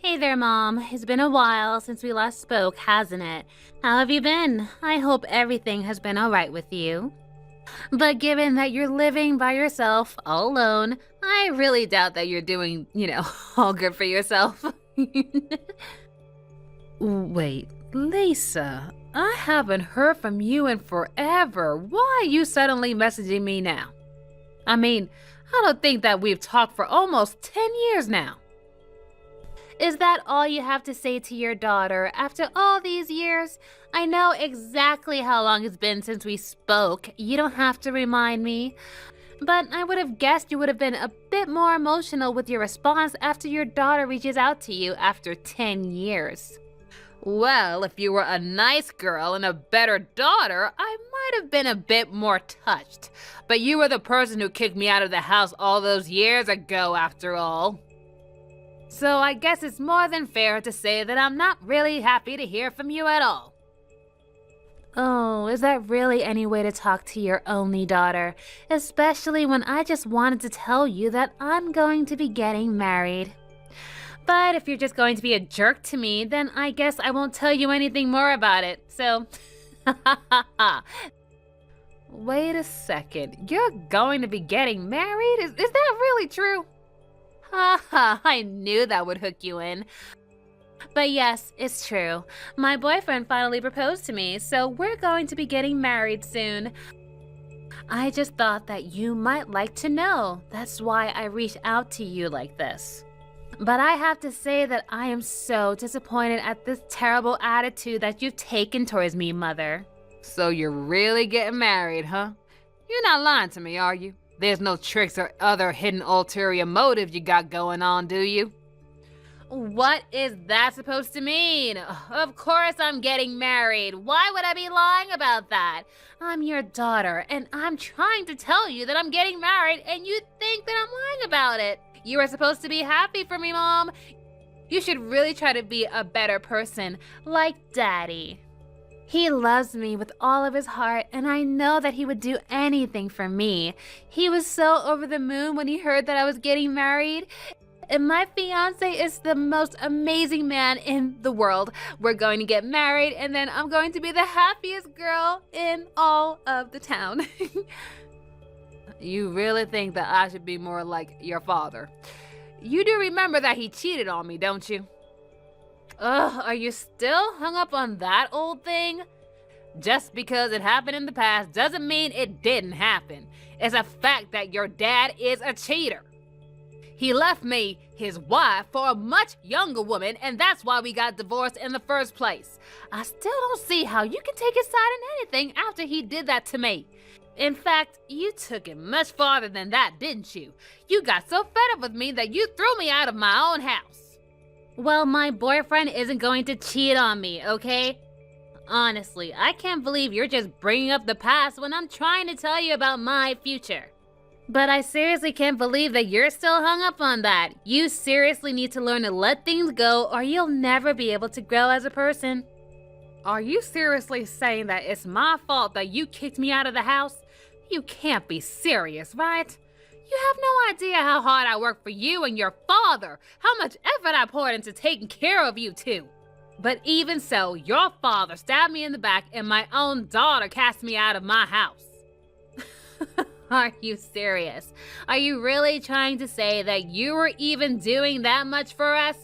Hey there, Mom. It's been a while since we last spoke, hasn't it? How have you been? I hope everything has been alright with you. But given that you're living by yourself, all alone, I really doubt that you're doing, all good for yourself. Wait, Lisa, I haven't heard from you in forever. Why are you suddenly messaging me now? I mean, I don't think that we've talked for almost 10 years now. Is that all you have to say to your daughter after all these years? I know exactly how long it's been since we spoke. You don't have to remind me. But I would have guessed you would have been a bit more emotional with your response after your daughter reaches out to you after 10 years. Well, if you were a nice girl and a better daughter, I might have been a bit more touched. But you were the person who kicked me out of the house all those years ago, after all. So I guess it's more than fair to say that I'm not really happy to hear from you at all. Oh, is that really any way to talk to your only daughter? Especially when I just wanted to tell you that I'm going to be getting married. But if you're just going to be a jerk to me, then I guess I won't tell you anything more about it, so... Wait a second, you're going to be getting married? Is that really true? Haha, I knew that would hook you in. But yes, it's true. My boyfriend finally proposed to me, so we're going to be getting married soon. I just thought that you might like to know. That's why I reached out to you like this. But I have to say that I am so disappointed at this terrible attitude that you've taken towards me, Mother. So you're really getting married, huh? You're not lying to me, are you? There's no tricks or other hidden ulterior motives you got going on, do you? What is that supposed to mean? Of course I'm getting married. Why would I be lying about that? I'm your daughter, and I'm trying to tell you that I'm getting married, and you think that I'm lying about it. You are supposed to be happy for me, Mom. You should really try to be a better person, like Daddy. He loves me with all of his heart, and I know that he would do anything for me. He was so over the moon when he heard that I was getting married. And my fiancé is the most amazing man in the world. We're going to get married, and then I'm going to be the happiest girl in all of the town. You really think that I should be more like your father? You do remember that he cheated on me, don't you? Ugh, are you still hung up on that old thing? Just because it happened in the past doesn't mean it didn't happen. It's a fact that your dad is a cheater. He left me, his wife, for a much younger woman, and that's why we got divorced in the first place. I still don't see how you can take his side in anything after he did that to me. In fact, you took it much farther than that, didn't you? You got so fed up with me that you threw me out of my own house. Well, my boyfriend isn't going to cheat on me, okay? Honestly, I can't believe you're just bringing up the past when I'm trying to tell you about my future. But I seriously can't believe that you're still hung up on that. You seriously need to learn to let things go, or you'll never be able to grow as a person. Are you seriously saying that it's my fault that you kicked me out of the house? You can't be serious, right? You have no idea how hard I worked for you and your father, how much effort I poured into taking care of you two. But even so, your father stabbed me in the back and my own daughter cast me out of my house. Are you serious? Are you really trying to say that you were even doing that much for us?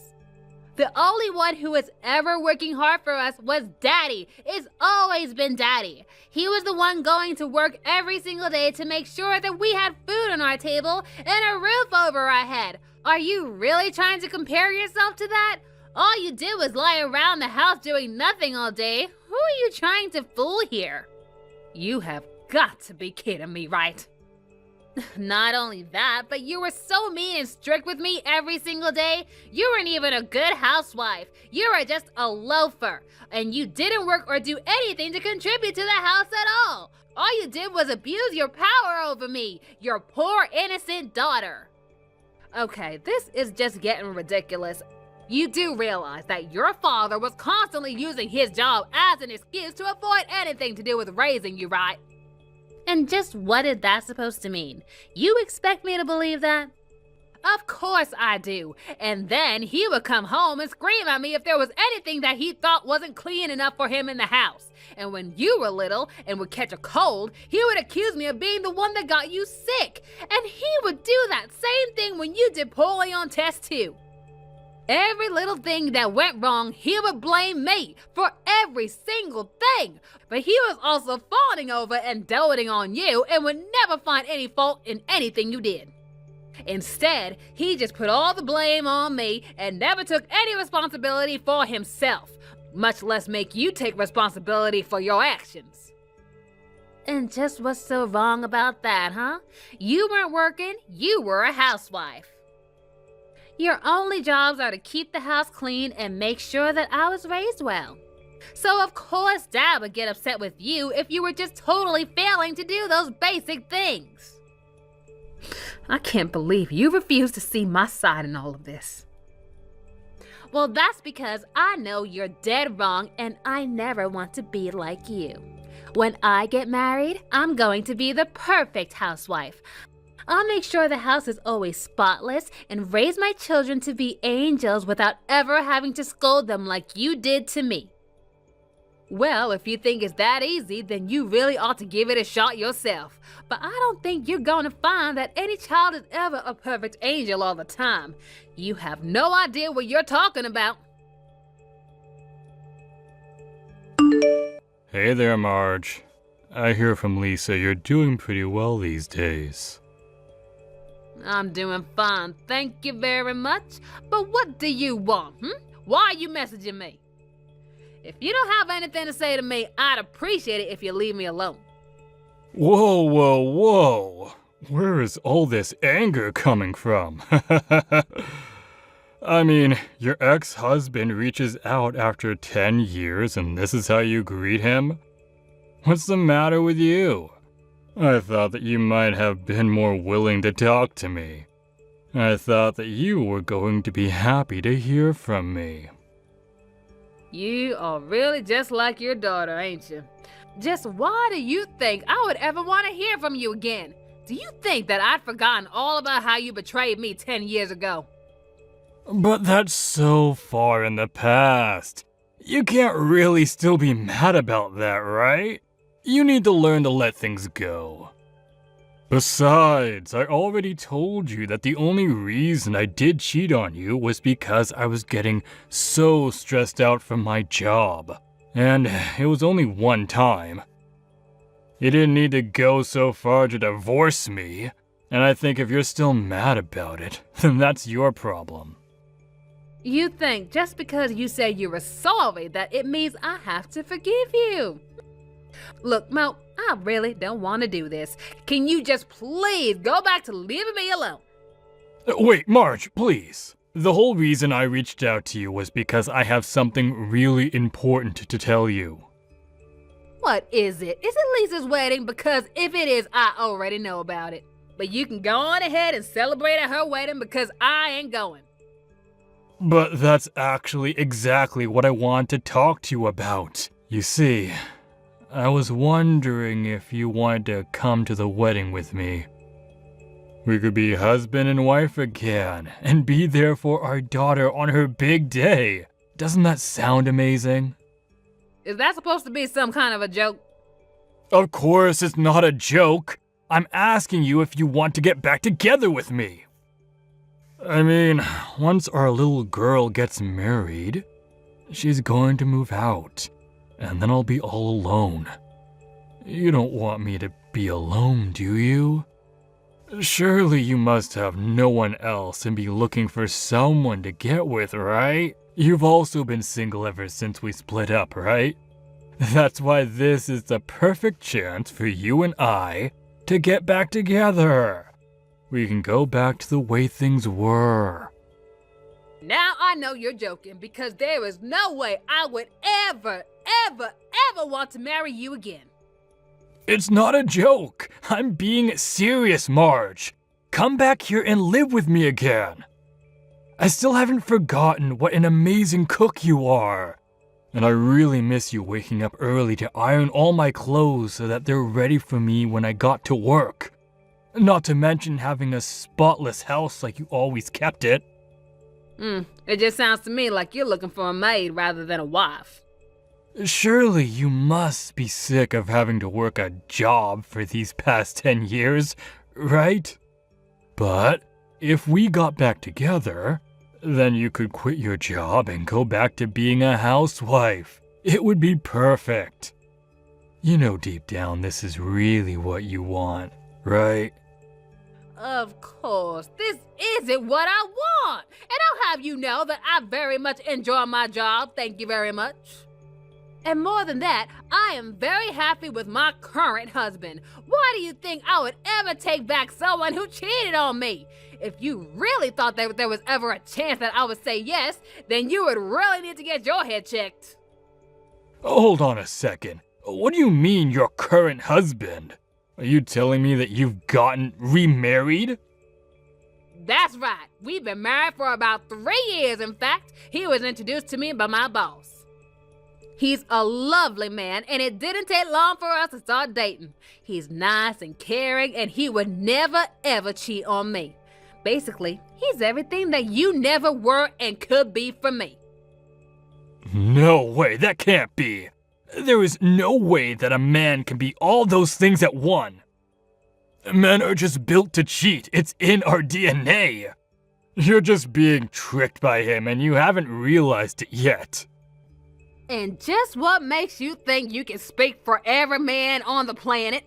The only one who was ever working hard for us was Daddy. It's always been Daddy. He was the one going to work every single day to make sure that we had food on our table and a roof over our head. Are you really trying to compare yourself to that? All you did was lie around the house doing nothing all day. Who are you trying to fool here? You have got to be kidding me, right? Not only that, but you were so mean and strict with me every single day. You weren't even a good housewife. You were just a loafer. And you didn't work or do anything to contribute to the house at all. All you did was abuse your power over me, your poor innocent daughter. Okay, this is just getting ridiculous. You do realize that your father was constantly using his job as an excuse to avoid anything to do with raising you, right? And just what is that supposed to mean? You expect me to believe that? Of course I do. And then he would come home and scream at me if there was anything that he thought wasn't clean enough for him in the house. And when you were little and would catch a cold, he would accuse me of being the one that got you sick. And he would do that same thing when you did poorly on tests too. Every little thing that went wrong, he would blame me for every single thing. But he was also fawning over and doting on you and would never find any fault in anything you did. Instead, he just put all the blame on me and never took any responsibility for himself, much less make you take responsibility for your actions. And just what's so wrong about that, huh? You weren't working, you were a housewife. Your only jobs are to keep the house clean and make sure that I was raised well. So of course Dad would get upset with you if you were just totally failing to do those basic things. I can't believe you refuse to see my side in all of this. Well, that's because I know you're dead wrong and I never want to be like you. When I get married, I'm going to be the perfect housewife. I'll make sure the house is always spotless and raise my children to be angels without ever having to scold them like you did to me. Well, if you think it's that easy, then you really ought to give it a shot yourself. But I don't think you're going to find that any child is ever a perfect angel all the time. You have no idea what you're talking about. Hey there, Marge. I hear from Lisa you're doing pretty well these days. I'm doing fine, thank you very much. But what do you want, Why are you messaging me? If you don't have anything to say to me, I'd appreciate it if you leave me alone. Whoa, whoa, whoa. Where is all this anger coming from? I mean, your ex-husband reaches out after 10 years and this is how you greet him? What's the matter with you? I thought that you might have been more willing to talk to me. I thought that you were going to be happy to hear from me. You are really just like your daughter, ain't you? Just why do you think I would ever want to hear from you again? Do you think that I'd forgotten all about how you betrayed me 10 years ago? But that's so far in the past. You can't really still be mad about that, right? You need to learn to let things go. Besides, I already told you that the only reason I did cheat on you was because I was getting so stressed out from my job. And it was only one time. You didn't need to go so far to divorce me. And I think if you're still mad about it, then that's your problem. You think just because you say you were sorry that it means I have to forgive you? Look, Mo, I really don't want to do this. Can you just please go back to leaving me alone? Wait, Marge, please. The whole reason I reached out to you was because I have something really important to tell you. What is it? Is it Lisa's wedding? Because if it is, I already know about it. But you can go on ahead and celebrate at her wedding because I ain't going. But that's actually exactly what I want to talk to you about. You see, I was wondering if you wanted to come to the wedding with me. We could be husband and wife again, and be there for our daughter on her big day. Doesn't that sound amazing? Is that supposed to be some kind of a joke? Of course it's not a joke. I'm asking you if you want to get back together with me. I mean, once our little girl gets married, she's going to move out. And then I'll be all alone. You don't want me to be alone, do you? Surely you must have no one else and be looking for someone to get with, right? You've also been single ever since we split up, right? That's why this is the perfect chance for you and I to get back together. We can go back to the way things were. Now I know you're joking because there is no way I would ever want to marry you again. It's not a joke. I'm being serious, Marge. Come back here and live with me again. I still haven't forgotten what an amazing cook you are. And I really miss you waking up early to iron all my clothes so that they're ready for me when I got to work. Not to mention having a spotless house like you always kept it. It just sounds to me like you're looking for a maid rather than a wife. Surely you must be sick of having to work a job for these past 10 years, right? But if we got back together, then you could quit your job and go back to being a housewife. It would be perfect. You know deep down this is really what you want, right? Of course, this isn't what I want. And I'll have you know that I very much enjoy my job, thank you very much. And more than that, I am very happy with my current husband. Why do you think I would ever take back someone who cheated on me? If you really thought that there was ever a chance that I would say yes, then you would really need to get your head checked. Hold on a second. What do you mean, your current husband? Are you telling me that you've gotten remarried? That's right. We've been married for about 3 years, in fact. He was introduced to me by my boss. He's a lovely man, and it didn't take long for us to start dating. He's nice and caring, and he would never, ever cheat on me. Basically, he's everything that you never were and could be for me. No way, that can't be. There is no way that a man can be all those things at one. Men are just built to cheat. It's in our DNA. You're just being tricked by him, and you haven't realized it yet. And just what makes you think you can speak for every man on the planet?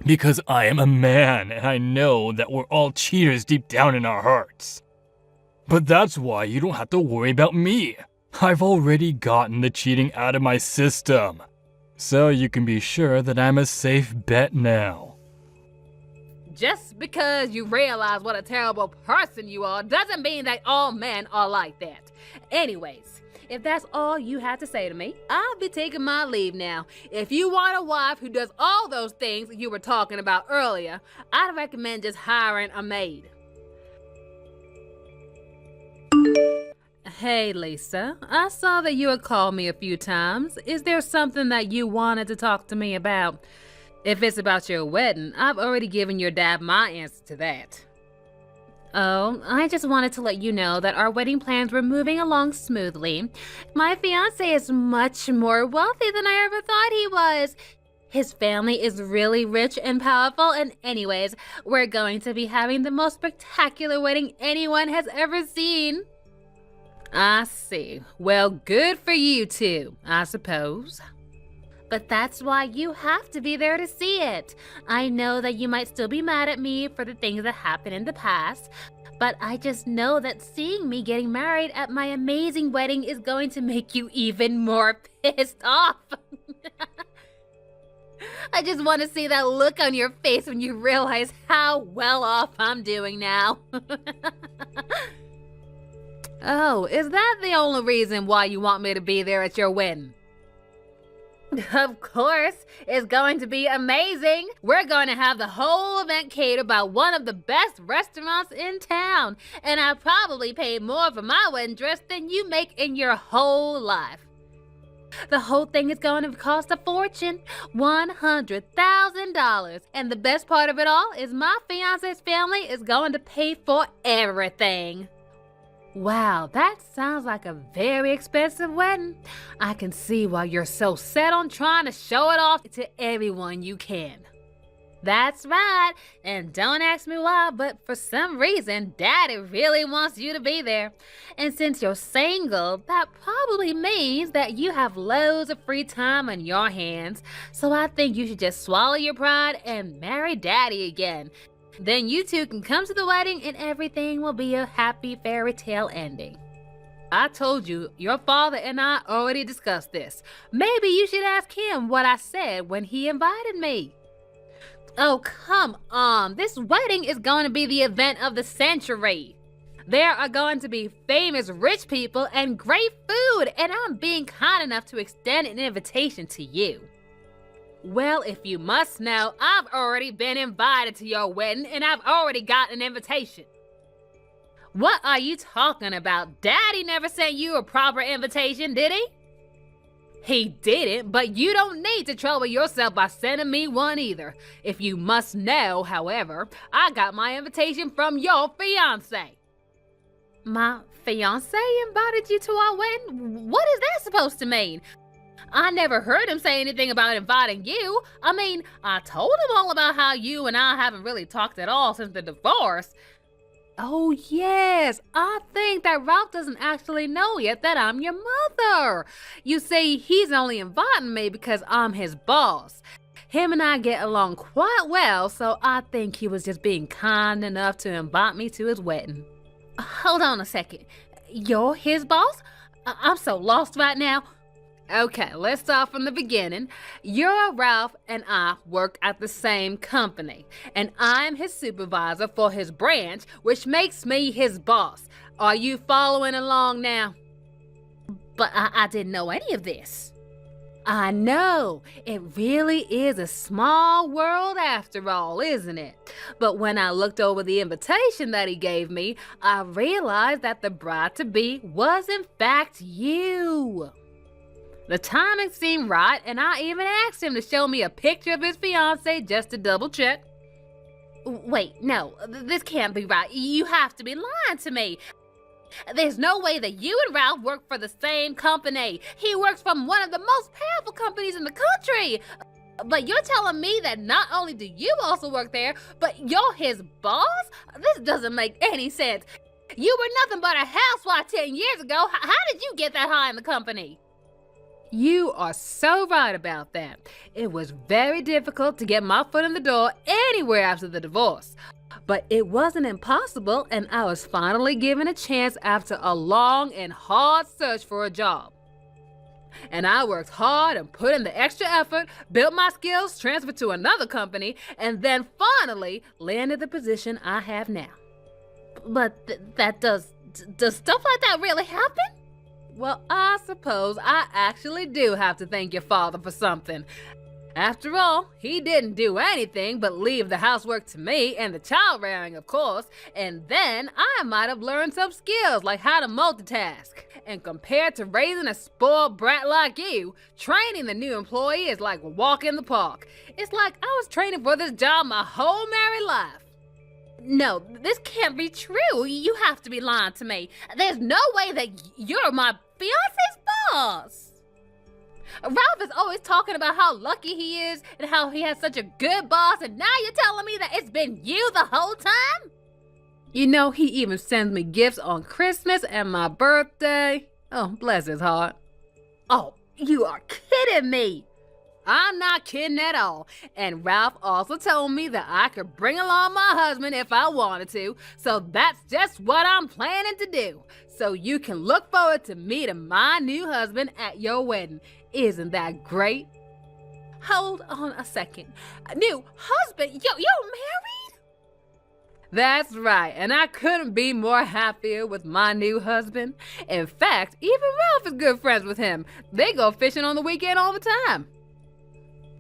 Because I am a man, and I know that we're all cheaters deep down in our hearts. But that's why you don't have to worry about me. I've already gotten the cheating out of my system. So you can be sure that I'm a safe bet now. Just because you realize what a terrible person you are doesn't mean that all men are like that. Anyways, if that's all you have to say to me, I'll be taking my leave now. If you want a wife who does all those things you were talking about earlier, I'd recommend just hiring a maid. Hey, Lisa, I saw that you had called me a few times. Is there something that you wanted to talk to me about? If it's about your wedding, I've already given your dad my answer to that. Oh, I just wanted to let you know that our wedding plans were moving along smoothly. My fiancé is much more wealthy than I ever thought he was. His family is really rich and powerful, and anyways, we're going to be having the most spectacular wedding anyone has ever seen. I see. Well, good for you two, I suppose. But that's why you have to be there to see it. I know that you might still be mad at me for the things that happened in the past, but I just know that seeing me getting married at my amazing wedding is going to make you even more pissed off. I just want to see that look on your face when you realize how well off I'm doing now. Oh, is that the only reason why you want me to be there at your wedding? Of course, it's going to be amazing. We're going to have the whole event catered by one of the best restaurants in town. And I probably paid more for my wedding dress than you make in your whole life. The whole thing is going to cost a fortune, $100,000. And the best part of it all is my fiance's family is going to pay for everything. Wow, that sounds like a very expensive wedding. I can see why you're so set on trying to show it off to everyone you can. That's right, and don't ask me why, but for some reason, Daddy really wants you to be there. And since you're single, that probably means that you have loads of free time on your hands. So I think you should just swallow your pride and marry Daddy again. Then you two can come to the wedding and everything will be a happy fairy tale ending. I told you, your father and I already discussed this. Maybe you should ask him what I said when he invited me. Oh, come on. This wedding is going to be the event of the century. There are going to be famous rich people and great food, and I'm being kind enough to extend an invitation to you. Well, if you must know, I've already been invited to your wedding and I've already got an invitation. What are you talking about? Daddy never sent you a proper invitation, did he? He didn't, but you don't need to trouble yourself by sending me one either. If you must know, however, I got my invitation from your fiancé. My fiancé invited you to our wedding? What is that supposed to mean? I never heard him say anything about inviting you. I mean, I told him all about how you and I haven't really talked at all since the divorce. Oh yes, I think that Ralph doesn't actually know yet that I'm your mother. You see, he's only inviting me because I'm his boss. Him and I get along quite well, so I think he was just being kind enough to invite me to his wedding. Hold on a second. You're his boss? I'm so lost right now. Okay, let's start from the beginning. Your Ralph and I work at the same company, and I'm his supervisor for his branch, which makes me his boss. Are you following along now? But I didn't know any of this. I know, it really is a small world after all, isn't it? But when I looked over the invitation that he gave me, I realized that the bride-to-be was in fact you. The timing seemed right, and I even asked him to show me a picture of his fiancée just to double check. Wait, no, this can't be right. You have to be lying to me. There's no way that you and Ralph work for the same company. He works from one of the most powerful companies in the country. But you're telling me that not only do you also work there, but you're his boss? This doesn't make any sense. You were nothing but a housewife 10 years ago. How did you get that high in the company? You are so right about that. It was very difficult to get my foot in the door anywhere after the divorce. But it wasn't impossible, and I was finally given a chance after a long and hard search for a job. And I worked hard and put in the extra effort, built my skills, transferred to another company, and then finally landed the position I have now. But does stuff like that really happen? Well, I suppose I actually do have to thank your father for something. After all, he didn't do anything but leave the housework to me and the child rearing, of course, and then I might have learned some skills like how to multitask. And compared to raising a spoiled brat like you, training the new employee is like a walk in the park. It's like I was training for this job my whole married life. No, this can't be true. You have to be lying to me. There's no way that you're my fiance's boss. Ralph is always talking about how lucky he is and how he has such a good boss, and now you're telling me that it's been you the whole time? You know, he even sends me gifts on Christmas and my birthday. Oh, bless his heart. Oh, you are kidding me. I'm not kidding at all. And Ralph also told me that I could bring along my husband if I wanted to, so that's just what I'm planning to do. So you can look forward to meeting my new husband at your wedding. Isn't that great? Hold on a second. New husband? You're married? That's right, and I couldn't be more happier with my new husband. In fact, even Ralph is good friends with him. They go fishing on the weekend all the time.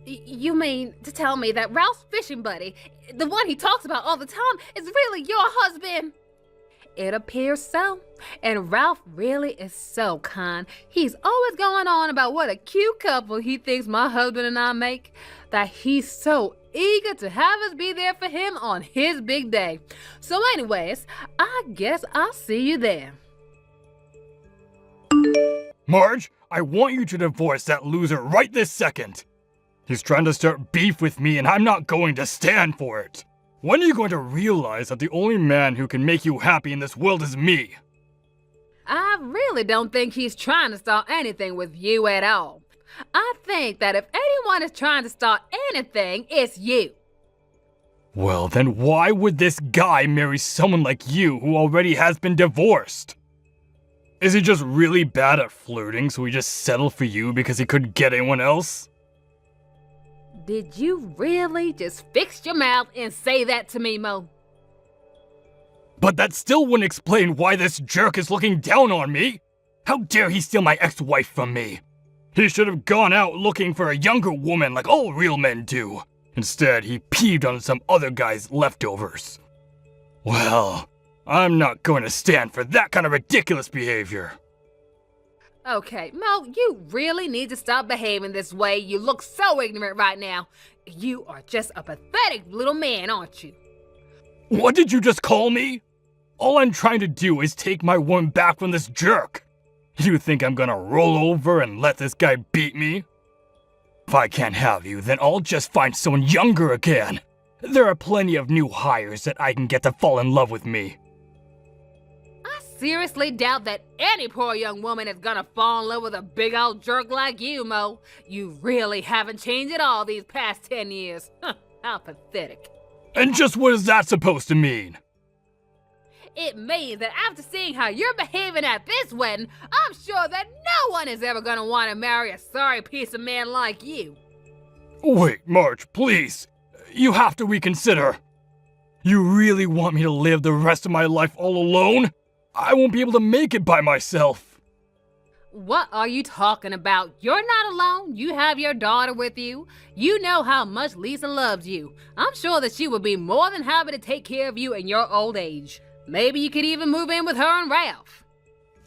You mean to tell me that Ralph's fishing buddy, the one he talks about all the time, is really your husband? It appears so. And Ralph really is so kind. He's always going on about what a cute couple he thinks my husband and I make, that he's so eager to have us be there for him on his big day. So anyways, I guess I'll see you there. Marge, I want you to divorce that loser right this second. He's trying to start beef with me, and I'm not going to stand for it. When are you going to realize that the only man who can make you happy in this world is me? I really don't think he's trying to start anything with you at all. I think that if anyone is trying to start anything, it's you. Well, then why would this guy marry someone like you who already has been divorced? Is he just really bad at flirting, so he just settled for you because he couldn't get anyone else? Did you really just fix your mouth and say that to me, Mo? But that still wouldn't explain why this jerk is looking down on me. How dare he steal my ex-wife from me? He should have gone out looking for a younger woman like all real men do. Instead, he peeved on some other guy's leftovers. Well, I'm not going to stand for that kind of ridiculous behavior. Okay, Mo, you really need to stop behaving this way. You look so ignorant right now. You are just a pathetic little man, aren't you? What did you just call me? All I'm trying to do is take my woman back from this jerk. You think I'm gonna roll over and let this guy beat me? If I can't have you, then I'll just find someone younger again. There are plenty of new hires that I can get to fall in love with me. I seriously doubt that any poor young woman is gonna fall in love with a big old jerk like you, Mo. You really haven't changed at all these past 10 years. How pathetic. And just what is that supposed to mean? It means that after seeing how you're behaving at this wedding, I'm sure that no one is ever gonna want to marry a sorry piece of man like you. Wait, Marge, please. You have to reconsider. You really want me to live the rest of my life all alone? I won't be able to make it by myself. What are you talking about? You're not alone. You have your daughter with you. You know how much Lisa loves you. I'm sure that she would be more than happy to take care of you in your old age. Maybe you could even move in with her and Ralph.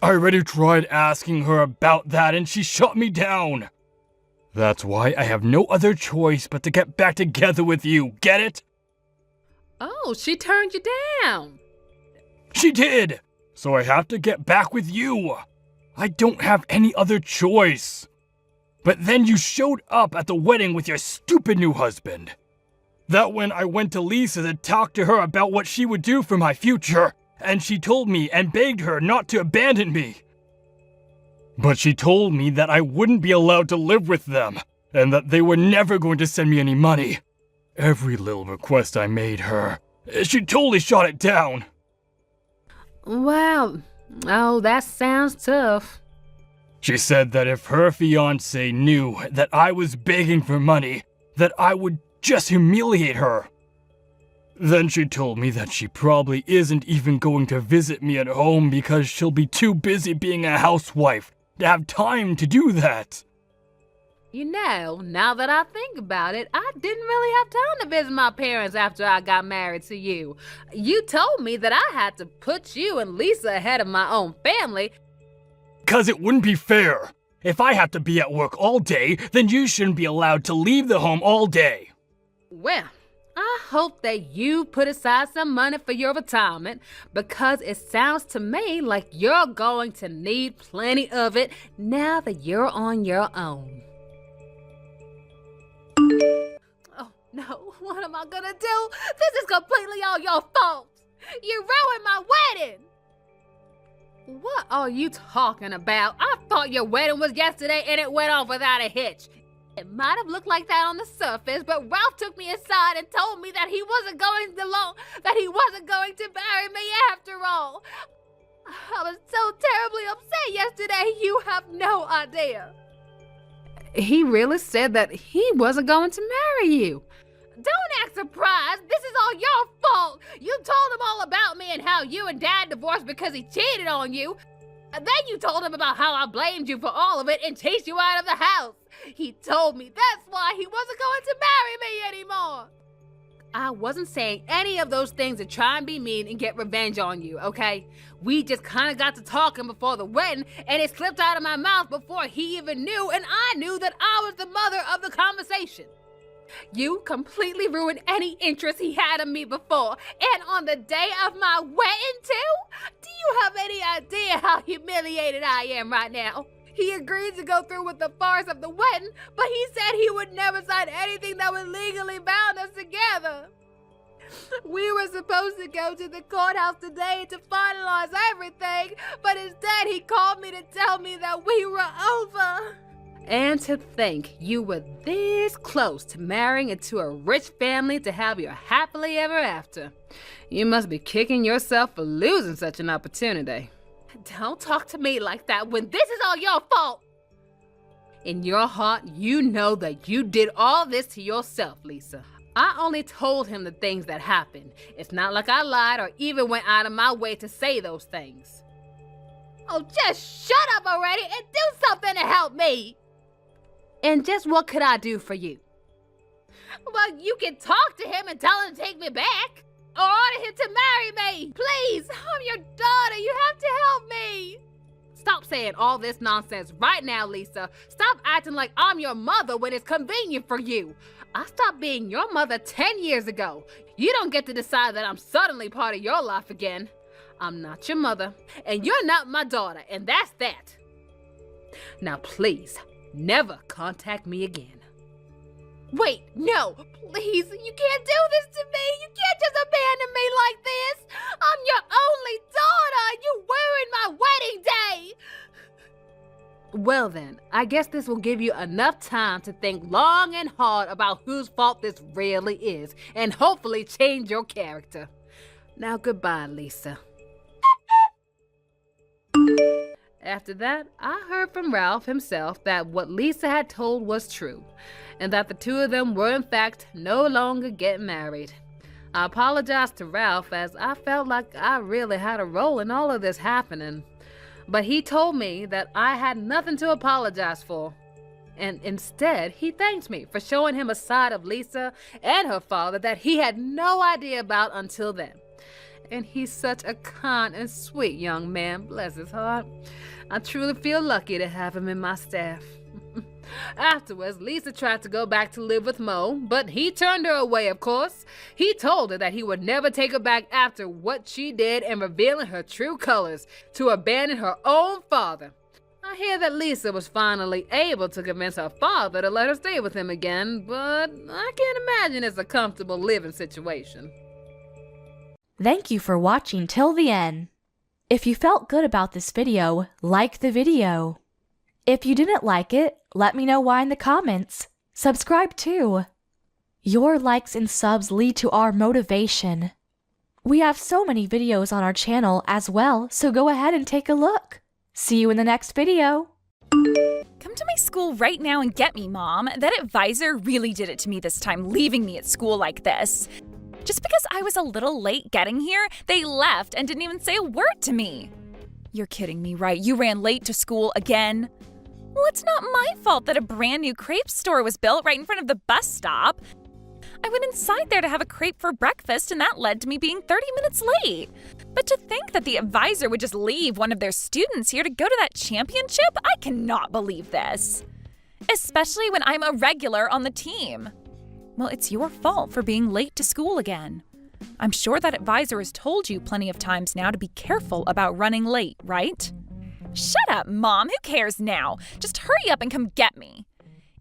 I already tried asking her about that and she shut me down. That's why I have no other choice but to get back together with you, get it? Oh, she turned you down. She did! So I have to get back with you. I don't have any other choice. But then you showed up at the wedding with your stupid new husband. That when I went to Lisa to talk to her about what she would do for my future, and she told me and begged her not to abandon me. But she told me that I wouldn't be allowed to live with them, and that they were never going to send me any money. Every little request I made her, she totally shot it down. Well, oh, that sounds tough. She said that if her fiancé knew that I was begging for money, that I would just humiliate her. Then she told me that she probably isn't even going to visit me at home because she'll be too busy being a housewife to have time to do that. You know, now that I think about it, I didn't really have time to visit my parents after I got married to you. You told me that I had to put you and Lisa ahead of my own family. 'Cause it wouldn't be fair. If I have to be at work all day, then you shouldn't be allowed to leave the home all day. Well, I hope that you put aside some money for your retirement because it sounds to me like you're going to need plenty of it now that you're on your own. Oh no, what am I gonna do? This is completely all your fault. You ruined my wedding. What are you talking about? I thought your wedding was yesterday and it went off without a hitch. It might have looked like that on the surface, but Ralph took me aside and told me that he wasn't going to marry me after all. I was so terribly upset yesterday, you have no idea. He really said that he wasn't going to marry you. Don't act surprised. This is all your fault. You told him all about me and how you and Dad divorced because he cheated on you. And then you told him about how I blamed you for all of it and chased you out of the house. He told me that's why he wasn't going to marry me anymore. I wasn't saying any of those things to try and be mean and get revenge on you, okay? We just kind of got to talking before the wedding, and it slipped out of my mouth before he even knew, and I knew that I was the mother of the conversation. You completely ruined any interest he had in me before, and on the day of my wedding, too? Do you have any idea how humiliated I am right now? He agreed to go through with the farce of the wedding, but he said he would never sign anything that would legally bound us together. We were supposed to go to the courthouse today to finalize everything, but instead he called me to tell me that we were over. And to think you were this close to marrying into a rich family to have your happily ever after. You must be kicking yourself for losing such an opportunity. Don't talk to me like that when this is all your fault. In your heart, you know that you did all this to yourself, Lisa. I only told him the things that happened. It's not like I lied or even went out of my way to say those things. Oh, just shut up already and do something to help me. And just what could I do for you? Well, you can talk to him and tell him to take me back. Or order him to marry me. Please, I'm your daughter. You have to help me. Stop saying all this nonsense right now, Lisa. Stop acting like I'm your mother when it's convenient for you. I stopped being your mother 10 years ago. You don't get to decide that I'm suddenly part of your life again. I'm not your mother, and you're not my daughter, and that's that. Now please, never contact me again. Wait, no, please, you can't do this to me. You can't just abandon me like this. I'm your only daughter, and you ruined my wedding day. Well then, I guess this will give you enough time to think long and hard about whose fault this really is, and hopefully change your character. Now goodbye, Lisa. After that, I heard from Ralph himself that what Lisa had told was true, and that the two of them were in fact no longer getting married. I apologized to Ralph as I felt like I really had a role in all of this happening, but he told me that I had nothing to apologize for, and instead he thanked me for showing him a side of Lisa and her father that he had no idea about until then. And he's such a kind and sweet young man, bless his heart. I truly feel lucky to have him in my staff. Afterwards, Lisa tried to go back to live with Mo, but he turned her away, of course. He told her that he would never take her back after what she did in revealing her true colors, to abandon her own father. I hear that Lisa was finally able to convince her father to let her stay with him again, but I can't imagine it's a comfortable living situation. Thank you for watching till the end. If you felt good about this video, like the video. If you didn't like it, let me know why in the comments. Subscribe too. Your likes and subs lead to our motivation. We have so many videos on our channel as well, so go ahead and take a look. See you in the next video. Come to my school right now and get me, Mom. That advisor really did it to me this time, leaving me at school like this. Just because I was a little late getting here, they left and didn't even say a word to me. You're kidding me, right? You ran late to school again? Well, it's not my fault that a brand new crepe store was built right in front of the bus stop. I went inside there to have a crepe for breakfast, and that led to me being 30 minutes late. But to think that the advisor would just leave one of their students here to go to that championship, I cannot believe this. Especially when I'm a regular on the team. Well, it's your fault for being late to school again. I'm sure that advisor has told you plenty of times now to be careful about running late, right? Shut up, Mom. Who cares now? Just hurry up and come get me.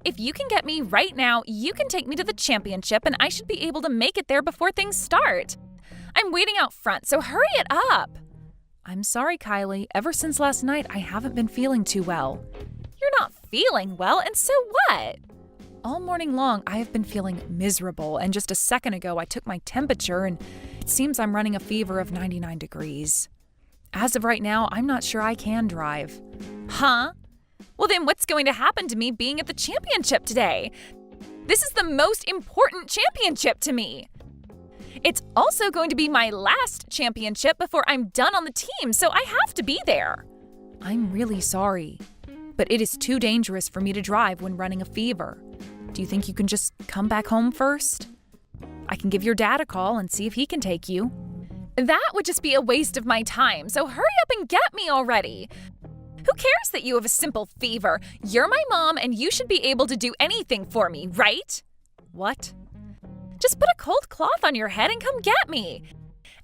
If you can get me right now, you can take me to the championship and I should be able to make it there before things start. I'm waiting out front, so hurry it up. I'm sorry, Kylie. Ever since last night, I haven't been feeling too well. You're not feeling well, and so what? All morning long, I have been feeling miserable, and just a second ago, I took my temperature, and it seems I'm running a fever of 99 degrees. As of right now, I'm not sure I can drive. Huh? Well, then what's going to happen to me being at the championship today? This is the most important championship to me. It's also going to be my last championship before I'm done on the team, so I have to be there. I'm really sorry, but it is too dangerous for me to drive when running a fever. Do you think you can just come back home first? I can give your dad a call and see if he can take you. That would just be a waste of my time, so hurry up and get me already. Who cares that you have a simple fever? You're my mom and you should be able to do anything for me, right? What? Just put a cold cloth on your head and come get me.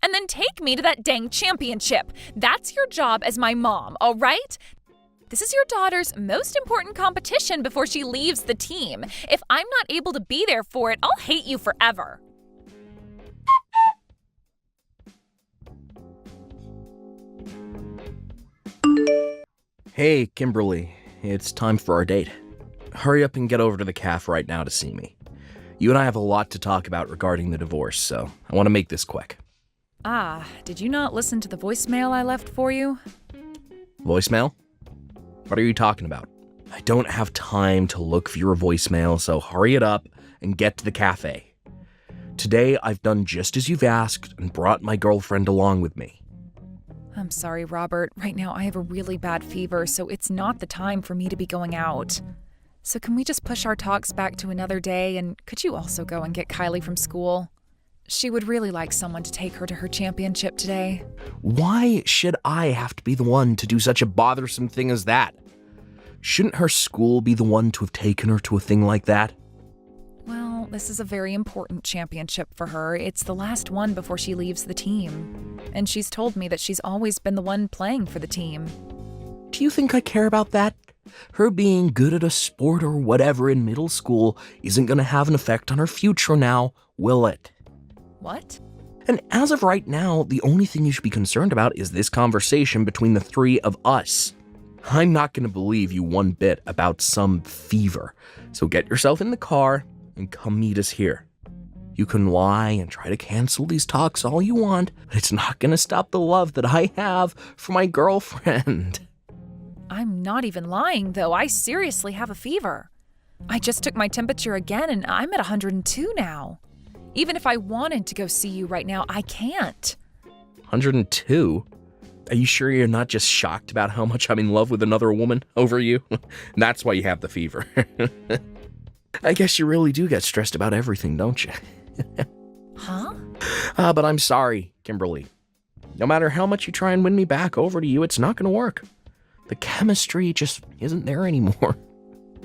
And then take me to that dang championship. That's your job as my mom, all right? This is your daughter's most important competition before she leaves the team. If I'm not able to be there for it, I'll hate you forever. Hey, Kimberly. It's time for our date. Hurry up and get over to the cafe right now to see me. You and I have a lot to talk about regarding the divorce, so I want to make this quick. Did you not listen to the voicemail I left for you? Voicemail? What are you talking about? I don't have time to look for your voicemail, so hurry it up and get to the cafe. Today, I've done just as you've asked and brought my girlfriend along with me. I'm sorry, Robert. Right now, I have a really bad fever, so it's not the time for me to be going out. So can we just push our talks back to another day, and could you also go and get Kylie from school? she would really like someone to take her to her championship today. Why should I have to be the one to do such a bothersome thing as that? Shouldn't her school be the one to have taken her to a thing like that? Well, this is a very important championship for her. It's the last one before she leaves the team. And she's told me that she's always been the one playing for the team. Do you think I care about that? Her being good at a sport or whatever in middle school isn't going to have an effect on her future now, will it? What? And as of right now, the only thing you should be concerned about is this conversation between the three of us. I'm not going to believe you one bit about some fever. So get yourself in the car and come meet us here. You can lie and try to cancel these talks all you want, but it's not going to stop the love that I have for my girlfriend. I'm not even lying, though. I seriously have a fever. I just took my temperature again, and I'm at 102 now. Even if I wanted to go see you right now, I can't. 102? Are you sure you're not just shocked about how much I'm in love with another woman over you? That's why you have the fever. I guess you really do get stressed about everything, don't you? Huh? But I'm sorry, Kimberly. No matter how much you try and win me back over to you, it's not going to work. The chemistry just isn't there anymore.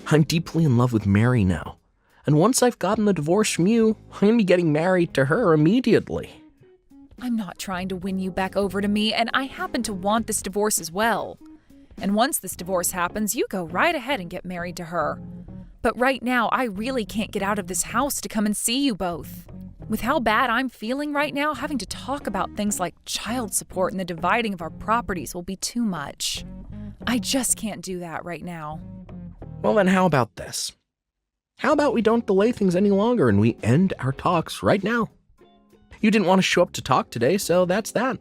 I'm deeply in love with Mary now. And once I've gotten the divorce from you, I'm going to be getting married to her immediately. I'm not trying to win you back over to me, and I happen to want this divorce as well. And once this divorce happens, you go right ahead and get married to her. But right now, I really can't get out of this house to come and see you both. With how bad I'm feeling right now, having to talk about things like child support and the dividing of our properties will be too much. I just can't do that right now. Well, then how about this? How about we don't delay things any longer and we end our talks right now? You didn't want to show up to talk today, so that's that.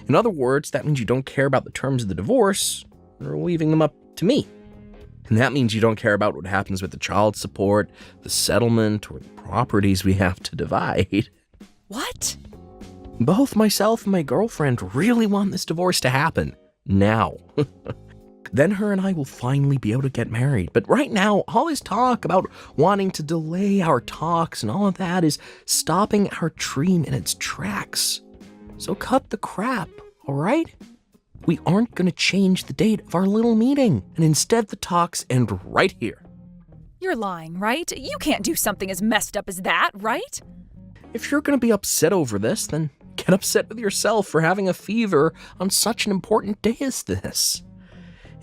In other words, that means you don't care about the terms of the divorce, or leaving them up to me. And that means you don't care about what happens with the child support, the settlement, or the properties we have to divide. What? Both myself and my girlfriend really want this divorce to happen. Now. Then her and I will finally be able to get married. But right now, all this talk about wanting to delay our talks and all of that is stopping our dream in its tracks. So cut the crap, all right? We aren't going to change the date of our little meeting. And instead, the talks end right here. You're lying, right? You can't do something as messed up as that, right? If you're going to be upset over this, then get upset with yourself for having a fever on such an important day as this.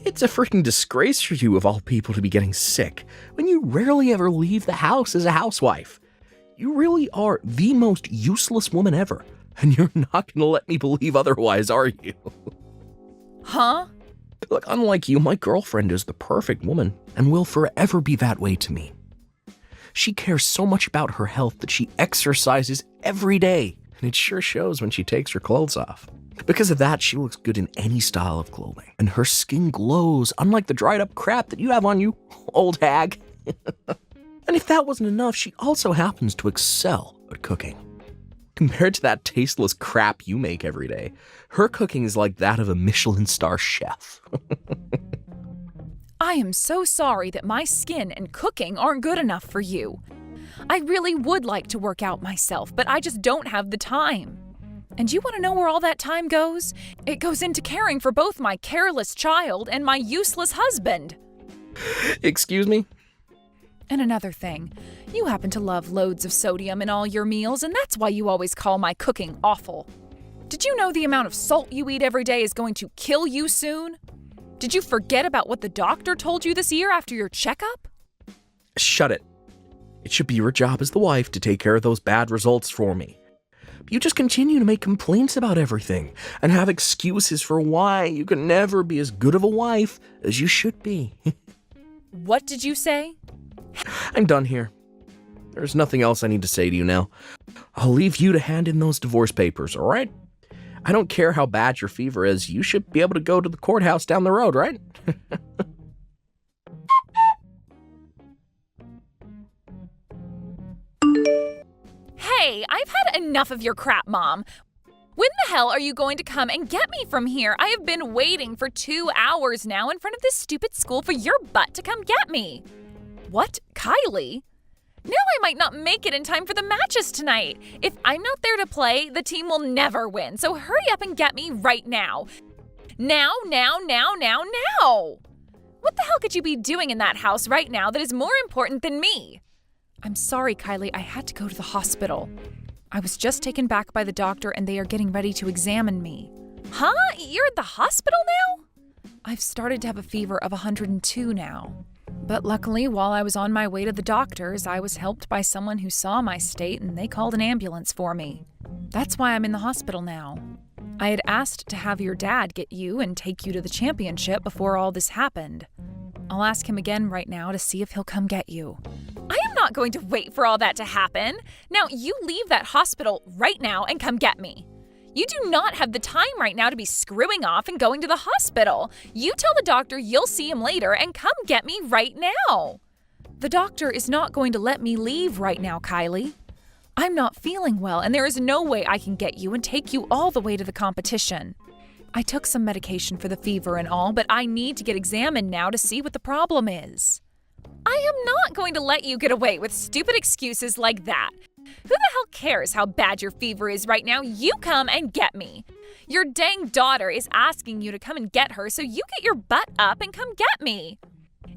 It's a freaking disgrace for you, of all people, to be getting sick when you rarely ever leave the house as a housewife. You really are the most useless woman ever, and you're not going to let me believe otherwise, are you? Huh? Look, unlike you, my girlfriend is the perfect woman and will forever be that way to me. She cares so much about her health that she exercises every day, and it sure shows when she takes her clothes off. Because of that, she looks good in any style of clothing, and her skin glows, unlike the dried up crap that you have on you, old hag. And if that wasn't enough, she also happens to excel at cooking. Compared to that tasteless crap you make every day, her cooking is like that of a Michelin star chef. I am so sorry that my skin and cooking aren't good enough for you. I really would like to work out myself, but I just don't have the time. And you want to know where all that time goes? It goes into caring for both my careless child and my useless husband. Excuse me? And another thing, you happen to love loads of sodium in all your meals, and that's why you always call my cooking awful. Did you know the amount of salt you eat every day is going to kill you soon? Did you forget about what the doctor told you this year after your checkup? Shut it. It should be your job as the wife to take care of those bad results for me. But you just continue to make complaints about everything and have excuses for why you can never be as good of a wife as you should be. What did you say? I'm done here. There's nothing else I need to say to you now. I'll leave you to hand in those divorce papers, all right? I don't care how bad your fever is. You should be able to go to the courthouse down the road, right? Hey, I've had enough of your crap, Mom. When the hell are you going to come and get me from here? I have been waiting for 2 hours now in front of this stupid school for your butt to come get me. What, Kylie? Now I might not make it in time for the matches tonight. If I'm not there to play, the team will never win. So hurry up and get me right now. Now. What the hell could you be doing in that house right now that is more important than me? I'm sorry, Kylie. I had to go to the hospital. I was just taken back by the doctor and they are getting ready to examine me. Huh? You're at the hospital now? I've started to have a fever of 102 now. But luckily, while I was on my way to the doctor's, I was helped by someone who saw my state and they called an ambulance for me. That's why I'm in the hospital now. I had asked to have your dad get you and take you to the championship before all this happened. I'll ask him again right now to see if he'll come get you. I am not going to wait for all that to happen. Now, you leave that hospital right now and come get me. You do not have the time right now to be screwing off and going to the hospital. You tell the doctor you'll see him later and come get me right now. The doctor is not going to let me leave right now, Kylie. I'm not feeling well, and there is no way I can get you and take you all the way to the competition. I took some medication for the fever and all, but I need to get examined now to see what the problem is. I am not going to let you get away with stupid excuses like that. Who the hell cares how bad your fever is right now? You come and get me. Your dang daughter is asking you to come and get her, so you get your butt up and come get me.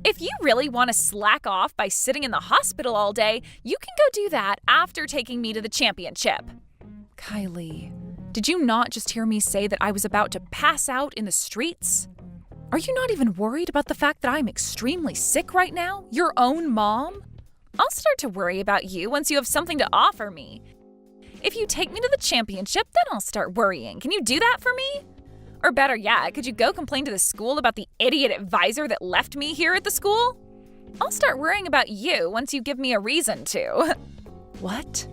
If you really want to slack off by sitting in the hospital all day, you can go do that after taking me to the championship. Kylie, did you not just hear me say that I was about to pass out in the streets? Are you not even worried about the fact that I'm extremely sick right now? Your own mom? I'll start to worry about you once you have something to offer me. If you take me to the championship, then I'll start worrying. Can you do that for me? Or better yet, could you go complain to the school about the idiot advisor that left me here at the school? I'll start worrying about you once you give me a reason to. What?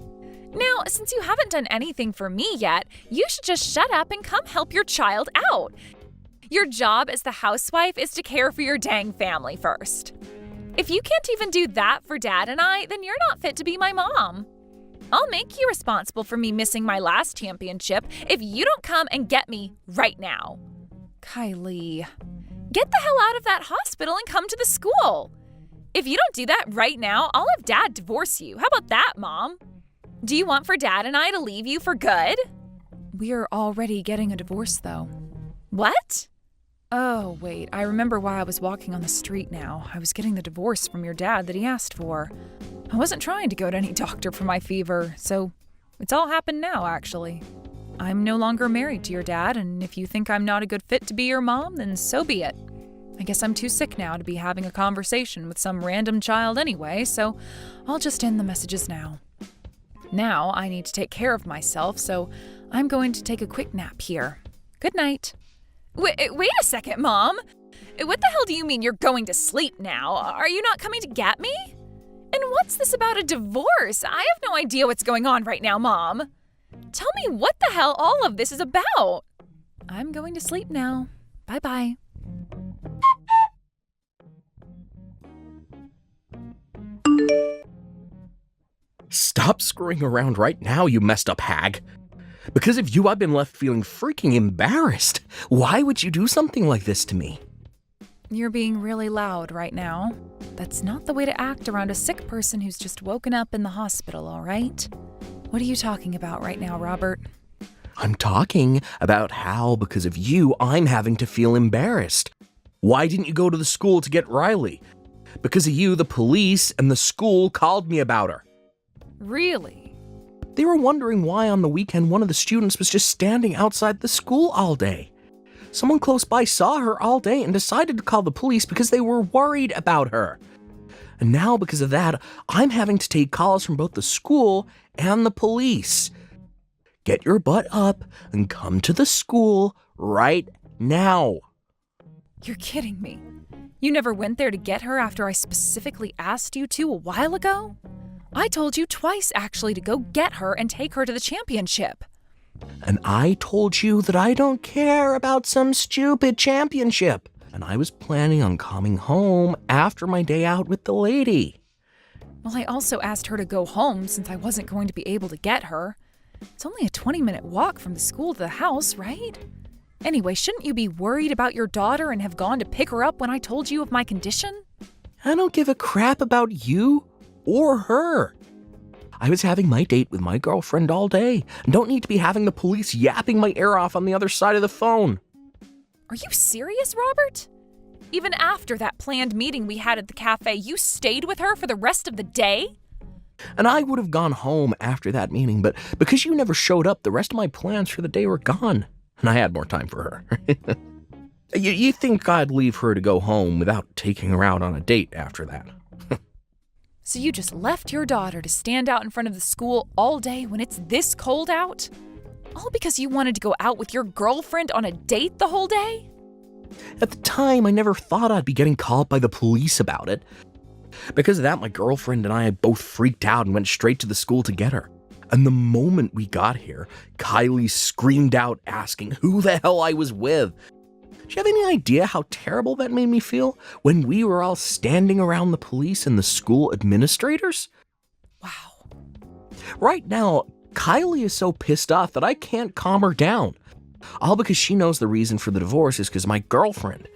Now, since you haven't done anything for me yet, you should just shut up and come help your child out. Your job as the housewife is to care for your dang family first. If you can't even do that for Dad and I, then you're not fit to be my mom. I'll make you responsible for me missing my last championship if you don't come and get me right now. Kylie, get the hell out of that hospital and come to the school. If you don't do that right now, I'll have Dad divorce you. How about that, Mom? Do you want for Dad and I to leave you for good? We're already getting a divorce, though. What? Oh, wait, I remember why I was walking on the street now. I was getting the divorce from your dad that he asked for. I wasn't trying to go to any doctor for my fever, so it's all happened now, actually. I'm no longer married to your dad, and if you think I'm not a good fit to be your mom, then so be it. I guess I'm too sick now to be having a conversation with some random child anyway, so I'll just end the messages now. Now I need to take care of myself, so I'm going to take a quick nap here. Good night. Wait a second, Mom. What the hell do you mean you're going to sleep now? Are you not coming to get me? And what's this about a divorce? I have no idea what's going on right now, Mom. Tell me what the hell all of this is about. I'm going to sleep now. Bye-bye. Stop screwing around right now, you messed up hag. Because of you, I've been left feeling freaking embarrassed. Why would you do something like this to me? You're being really loud right now. That's not the way to act around a sick person who's just woken up in the hospital, all right? What are you talking about right now, Robert? I'm talking about how, because of you, I'm having to feel embarrassed. Why didn't you go to the school to get Riley? Because of you, the police and the school called me about her. Really? They were wondering why on the weekend one of the students was just standing outside the school all day. Someone close by saw her all day and decided to call the police because they were worried about her. And now, because of that, I'm having to take calls from both the school and the police. Get your butt up and come to the school right now. You're kidding me. You never went there to get her after I specifically asked you to a while ago? I told you twice, actually, to go get her and take her to the championship. And I told you that I don't care about some stupid championship. And I was planning on coming home after my day out with the lady. Well, I also asked her to go home since I wasn't going to be able to get her. It's only a 20-minute walk from the school to the house, right? Anyway, shouldn't you be worried about your daughter and have gone to pick her up when I told you of my condition? I don't give a crap about you. or her. I was having my date with my girlfriend all day and don't need to be having the police yapping my ear off on the other side of the phone. Are you serious, Robert? Even after that planned meeting we had at the cafe, you stayed with her for the rest of the day? And I would have gone home after that meeting, but because you never showed up, the rest of my plans for the day were gone. And I had more time for her. You think I'd leave her to go home without taking her out on a date after that? So you just left your daughter to stand out in front of the school all day when it's this cold out? All because you wanted to go out with your girlfriend on a date the whole day? At the time, I never thought I'd be getting called by the police about it. Because of that, my girlfriend and I both freaked out and went straight to the school to get her. And the moment we got here, Kylie screamed out asking who the hell I was with. Do you have any idea how terrible that made me feel when we were all standing around the police and the school administrators? Wow. Right now, Kylie is so pissed off that I can't calm her down. All because she knows the reason for the divorce is because my girlfriend.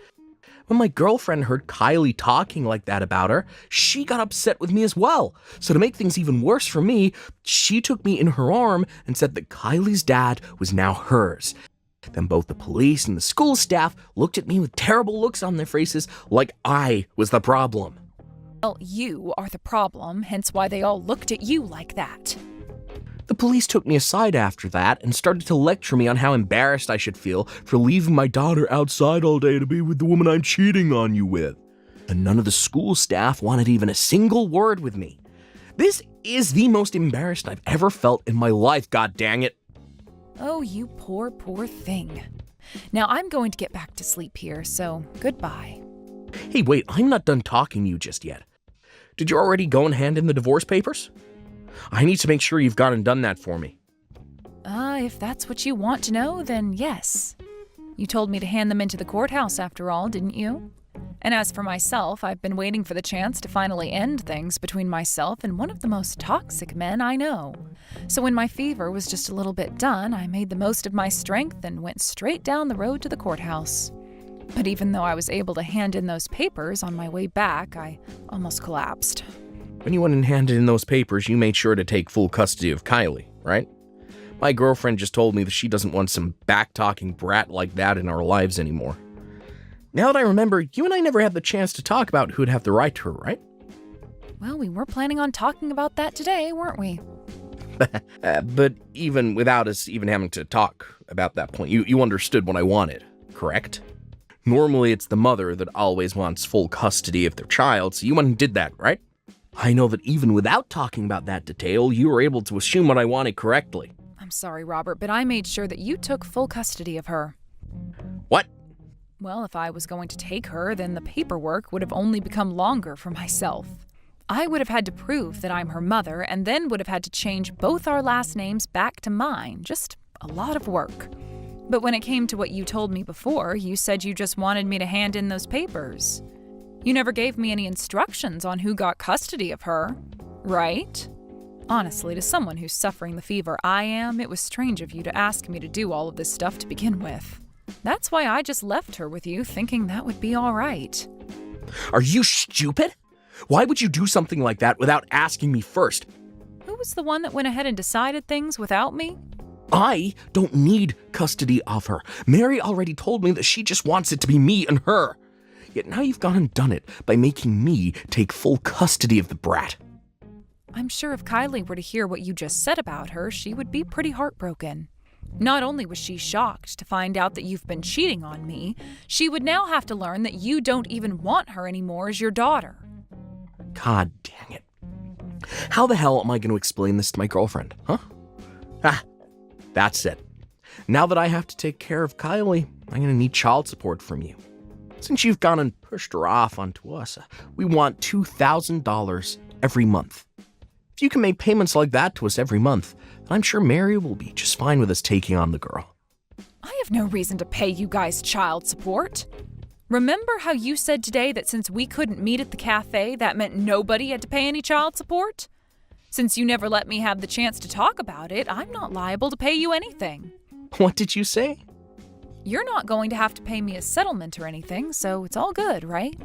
When my girlfriend heard Kylie talking like that about her, she got upset with me as well. So to make things even worse for me, she took me in her arm and said that Kylie's dad was now hers. Then both the police and the school staff looked at me with terrible looks on their faces like I was the problem. Well, you are the problem, hence why they all looked at you like that. The police took me aside after that and started to lecture me on how embarrassed I should feel for leaving my daughter outside all day to be with the woman I'm cheating on you with. And none of the school staff wanted even a single word with me. This is the most embarrassed I've ever felt in my life, god dang it. Oh, you poor, poor thing. Now I'm going to get back to sleep here, so goodbye. Hey, wait, I'm not done talking to you just yet. Did you already go and hand in the divorce papers? I need to make sure you've gone and done that for me. If that's what you want to know, then yes. You told me to hand them into the courthouse after all, didn't you? And as for myself, I've been waiting for the chance to finally end things between myself and one of the most toxic men I know. So when my fever was just a little bit done, I made the most of my strength and went straight down the road to the courthouse. But even though I was able to hand in those papers on my way back, I almost collapsed. When you went and handed in those papers, you made sure to take full custody of Kylie, right? My girlfriend just told me that she doesn't want some back-talking brat like that in our lives anymore. Now that I remember, you and I never had the chance to talk about who'd have the right to her, right? Well, we were planning on talking about that today, weren't we? But even without us even having to talk about that point, you understood what I wanted, correct? Normally, it's the mother that always wants full custody of their child, so you went and did that, right? I know that even without talking about that detail, you were able to assume what I wanted correctly. I'm sorry, Robert, but I made sure that you took full custody of her. What? Well, if I was going to take her, then the paperwork would have only become longer for myself. I would have had to prove that I'm her mother, and then would have had to change both our last names back to mine. Just a lot of work. But when it came to what you told me before, you said you just wanted me to hand in those papers. You never gave me any instructions on who got custody of her, right? Honestly, to someone who's suffering the fever I am, it was strange of you to ask me to do all of this stuff to begin with. That's why I just left her with you, thinking that would be all right. Are you stupid? Why would you do something like that without asking me first? Who was the one that went ahead and decided things without me? I don't need custody of her. Mary already told me that she just wants it to be me and her. Yet now you've gone and done it by making me take full custody of the brat. I'm sure if Kylie were to hear what you just said about her, she would be pretty heartbroken. Not only was she shocked to find out that you've been cheating on me, she would now have to learn that you don't even want her anymore as your daughter. God dang it. How the hell am I going to explain this to my girlfriend, huh? That's it. Now that I have to take care of Kylie, I'm going to need child support from you. Since you've gone and pushed her off onto us, we want $2,000 every month. If you can make payments like that to us every month, then I'm sure Mary will be just fine with us taking on the girl. I have no reason to pay you guys child support. Remember how you said today that since we couldn't meet at the cafe, that meant nobody had to pay any child support? Since you never let me have the chance to talk about it, I'm not liable to pay you anything. What did you say? You're not going to have to pay me a settlement or anything, so it's all good, right?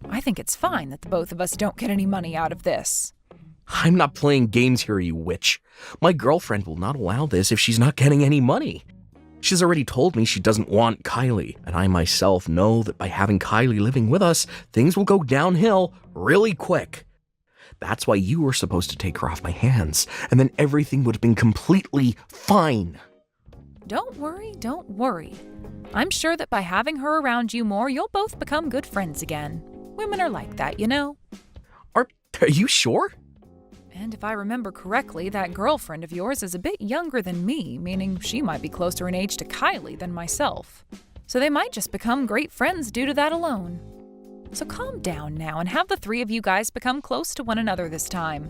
I think it's fine that the both of us don't get any money out of this. I'm not playing games here, you witch. My girlfriend will not allow this if she's not getting any money. She's already told me she doesn't want Kylie, and I myself know that by having Kylie living with us, things will go downhill really quick. That's why you were supposed to take her off my hands, and then everything would have been completely fine. Don't worry. I'm sure that by having her around you more, you'll both become good friends again. Women are like that, you know? Are you sure? And if I remember correctly, that girlfriend of yours is a bit younger than me, meaning she might be closer in age to Kylie than myself. So they might just become great friends due to that alone. So calm down now and have the three of you guys become close to one another this time.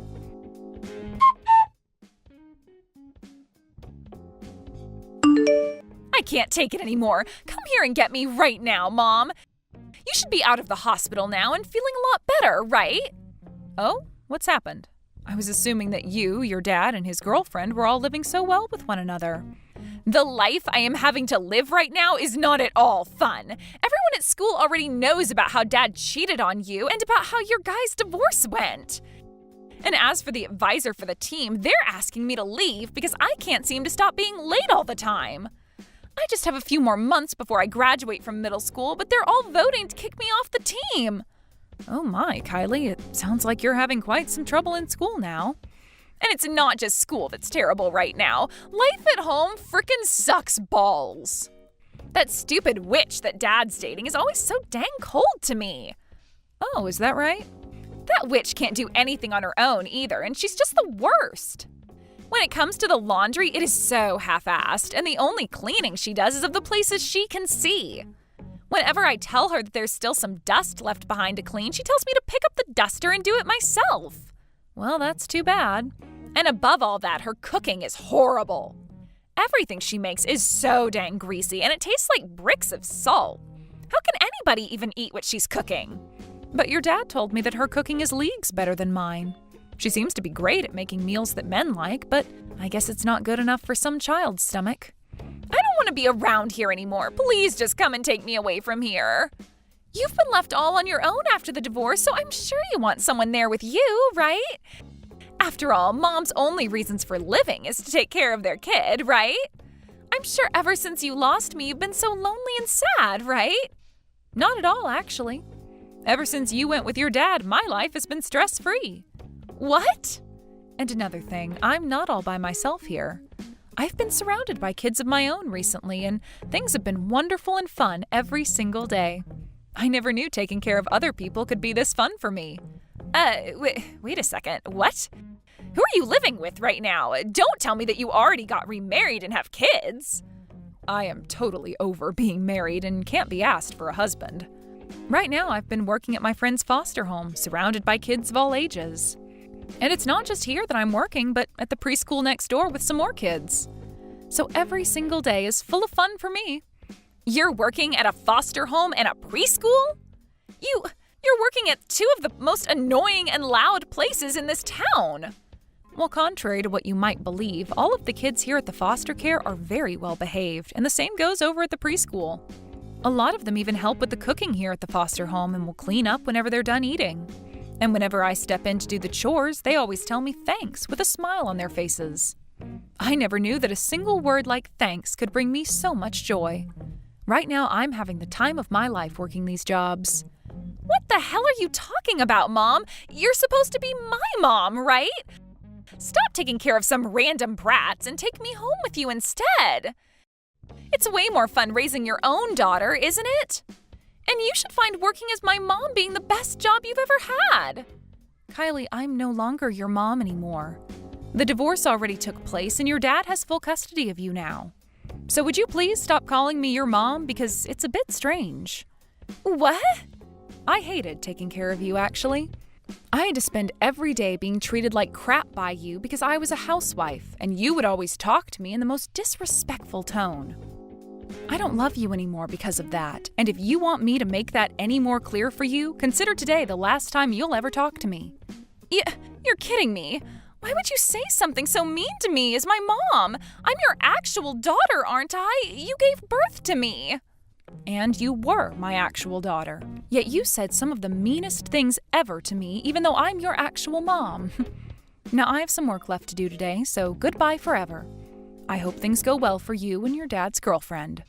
I can't take it anymore. Come here and get me right now, Mom. You should be out of the hospital now and feeling a lot better, right? Oh, what's happened? I was assuming that you, your dad, and his girlfriend were all living so well with one another. The life I am having to live right now is not at all fun. Everyone at school already knows about how Dad cheated on you and about how your guys' divorce went. And as for the advisor for the team, they're asking me to leave because I can't seem to stop being late all the time. I just have a few more months before I graduate from middle school, but they're all voting to kick me off the team. Oh my, Kylie, it sounds like you're having quite some trouble in school now. And it's not just school that's terrible right now. Life at home frickin' sucks balls. That stupid witch that Dad's dating is always so dang cold to me. Oh, is that right? That witch can't do anything on her own either, and she's just the worst. When it comes to the laundry, it is so half-assed, and the only cleaning she does is of the places she can see. Whenever I tell her that there's still some dust left behind to clean, she tells me to pick up the duster and do it myself. Well, that's too bad. And above all that, her cooking is horrible. Everything she makes is so dang greasy, and it tastes like bricks of salt. How can anybody even eat what she's cooking? But your dad told me that her cooking is leagues better than mine. She seems to be great at making meals that men like, but I guess it's not good enough for some child's stomach. I don't want to be around here anymore. Please just come and take me away from here. You've been left all on your own after the divorce, so I'm sure you want someone there with you, right? After all, Mom's only reasons for living is to take care of their kid, right? I'm sure ever since you lost me, you've been so lonely and sad, right? Not at all, actually. Ever since you went with your dad, my life has been stress-free. What? And another thing, I'm not all by myself here. I've been surrounded by kids of my own recently, and things have been wonderful and fun every single day. I never knew taking care of other people could be this fun for me. Wait a second, what? Who are you living with right now? Don't tell me that you already got remarried and have kids. I am totally over being married and can't be asked for a husband. Right now, I've been working at my friend's foster home, surrounded by kids of all ages. And it's not just here that I'm working, but at the preschool next door with some more kids. So every single day is full of fun for me. You're working at a foster home and a preschool? You're working at two of the most annoying and loud places in this town. Well, contrary to what you might believe, all of the kids here at the foster care are very well behaved, and the same goes over at the preschool. A lot of them even help with the cooking here at the foster home and will clean up whenever they're done eating. And whenever I step in to do the chores, they always tell me thanks with a smile on their faces. I never knew that a single word like thanks could bring me so much joy. Right now, I'm having the time of my life working these jobs. What the hell are you talking about, Mom? You're supposed to be my mom, right? Stop taking care of some random brats and take me home with you instead. It's way more fun raising your own daughter, isn't it? And you should find working as my mom being the best job you've ever had. Kylie, I'm no longer your mom anymore. The divorce already took place and your dad has full custody of you now. So would you please stop calling me your mom because it's a bit strange. What? I hated taking care of you, actually. I had to spend every day being treated like crap by you because I was a housewife, and you would always talk to me in the most disrespectful tone. I don't love you anymore because of that, and if you want me to make that any more clear for you, consider today the last time you'll ever talk to me. You're kidding me. Why would you say something so mean to me as my mom? I'm your actual daughter, aren't I? You gave birth to me. And you were my actual daughter. Yet you said some of the meanest things ever to me, even though I'm your actual mom. Now I have some work left to do today, so goodbye forever. I hope things go well for you and your dad's girlfriend.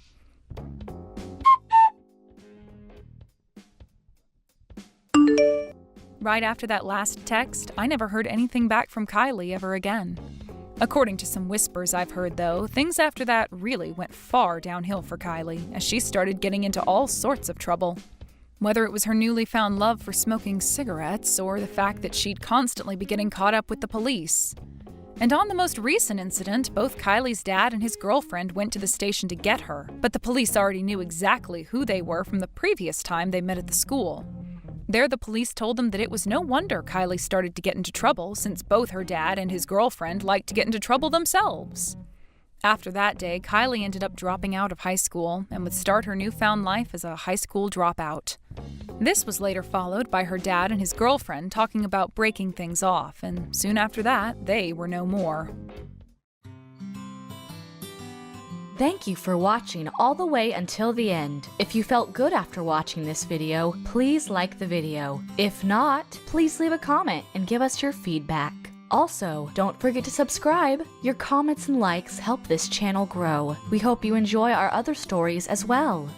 Right after that last text, I never heard anything back from Kylie ever again. According to some whispers I've heard, though, things after that really went far downhill for Kylie, as she started getting into all sorts of trouble. Whether it was her newly found love for smoking cigarettes or the fact that she'd constantly be getting caught up with the police. And on the most recent incident, both Kylie's dad and his girlfriend went to the station to get her, but the police already knew exactly who they were from the previous time they met at the school. There, the police told them that it was no wonder Kylie started to get into trouble, since both her dad and his girlfriend liked to get into trouble themselves. After that day, Kylie ended up dropping out of high school and would start her newfound life as a high school dropout. This was later followed by her dad and his girlfriend talking about breaking things off, and soon after that, they were no more. Thank you for watching all the way until the end. If you felt good after watching this video, please like the video. If not, please leave a comment and give us your feedback. Also, don't forget to subscribe. Your comments and likes help this channel grow. We hope you enjoy our other stories as well.